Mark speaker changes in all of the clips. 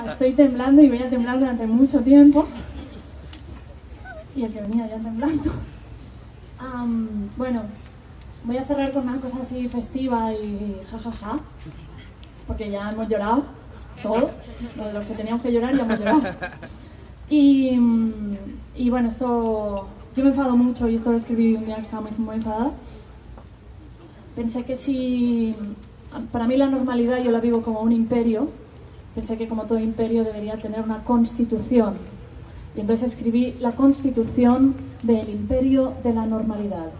Speaker 1: Estoy temblando y voy a temblar durante mucho tiempo. Y el que venía ya temblando. Bueno, voy a cerrar con una cosa así festiva y jajaja. Porque ya hemos llorado todo. Los que teníamos que llorar ya hemos llorado. Y bueno, esto... Yo me enfado mucho y esto lo escribí un día que estaba muy enfadada. Pensé que si... Para mí la normalidad yo la vivo como un imperio. Pensé que como todo imperio debería tener una constitución. Y entonces escribí la constitución del imperio de la normalidad.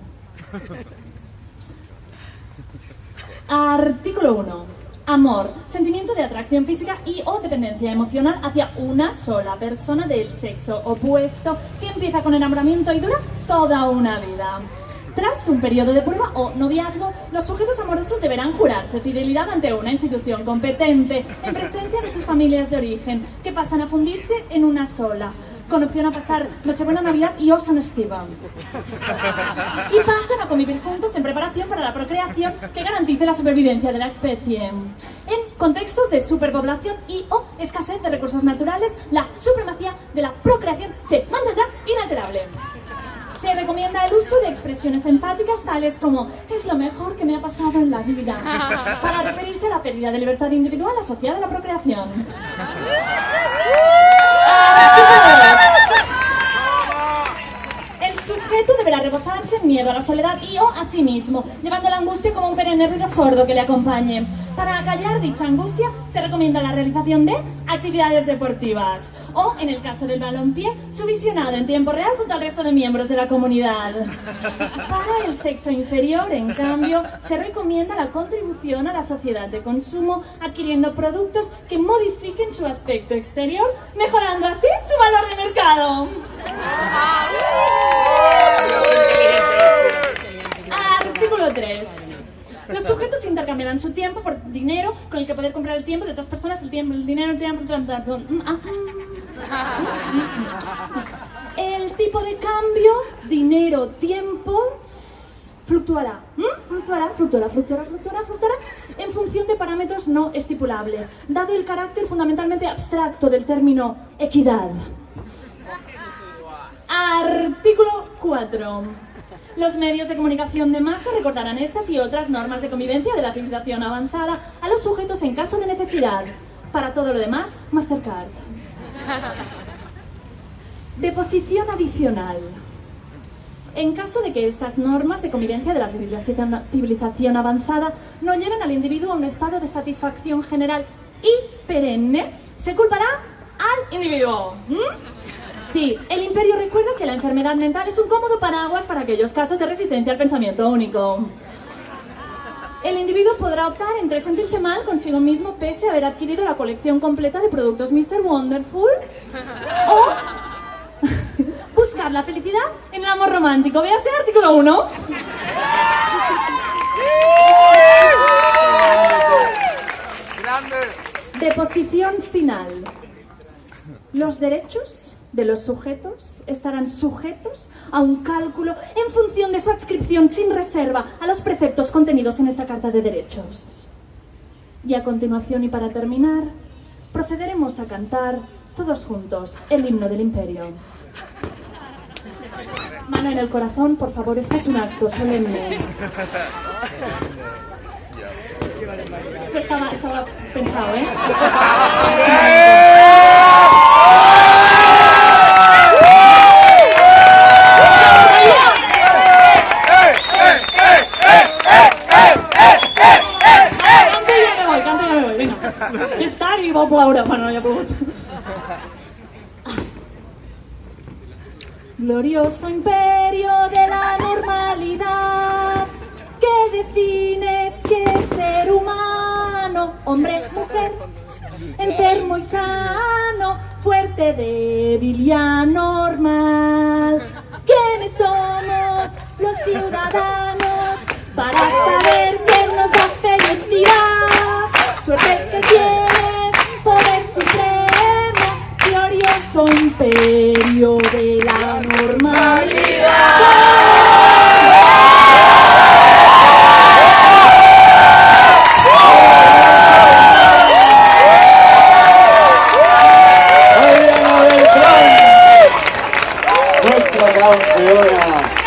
Speaker 1: Artículo 1. Amor, sentimiento de atracción física y o dependencia emocional hacia una sola persona del sexo opuesto que empieza con enamoramiento y dura toda una vida. Tras un periodo de prueba o noviazgo, los sujetos amorosos deberán jurarse fidelidad ante una institución competente en presencia de sus familias de origen, que pasan a fundirse en una sola, con opción a pasar Nochebuena, Navidad y o San Esteban. Y pasan a convivir juntos en preparación para la procreación que garantice la supervivencia de la especie. En contextos de superpoblación y o escasez de recursos naturales, la supremacía de la procreación se mantendrá inalterable. Se recomienda el uso de expresiones enfáticas tales como «es lo mejor que me ha pasado en la vida», para referirse a la pérdida de libertad individual asociada a la procreación. El sujeto deberá rebozarse en miedo a la soledad y o a sí mismo, llevando la angustia como un perenne ruido sordo que le acompañe. Para acallar dicha angustia, se recomienda la realización de actividades deportivas o, en el caso del balompié, su visionado en tiempo real junto al resto de miembros de la comunidad. Para el sexo inferior, en cambio, se recomienda la contribución a la sociedad de consumo adquiriendo productos que modifiquen su aspecto exterior, mejorando así su valor de mercado. Artículo 3. Los sujetos intercambiarán su tiempo por dinero con el que poder comprar el tiempo de otras personas, el dinero. El tipo de cambio, dinero, tiempo, fluctuará en función de parámetros no estipulables, dado el carácter fundamentalmente abstracto del término equidad. Artículo 4. Los medios de comunicación de masa recordarán estas y otras normas de convivencia de la civilización avanzada a los sujetos en caso de necesidad. Para todo lo demás, Mastercard. Deposición adicional. En caso de que estas normas de convivencia de la civilización avanzada no lleven al individuo a un estado de satisfacción general y perenne, se culpará al individuo. Sí, el imperio recuerda que la enfermedad mental es un cómodo paraguas para aquellos casos de resistencia al pensamiento único. El individuo podrá optar entre sentirse mal consigo mismo pese a haber adquirido la colección completa de productos Mr. Wonderful o buscar la felicidad en el amor romántico. Véase artículo 1. Deposición final. Los derechos de los sujetos estarán sujetos a un cálculo en función de su adscripción sin reserva a los preceptos contenidos en esta Carta de Derechos. Y a continuación y para terminar, procederemos a cantar todos juntos el himno del imperio. Mano en el corazón, por favor, este es un acto solemne. Esto estaba pensado, ¿eh? Bueno, ya puedo. Glorioso imperio de la normalidad, que defines que es ser humano, hombre, mujer, enfermo y sano, fuerte, débil y anormal. ¿Quiénes somos los ciudadanos para saber quién nos da felicidad? Suerte que tienes, poder supremo, glorioso imperio de la normalidad.
Speaker 2: Chao, enhorabuena.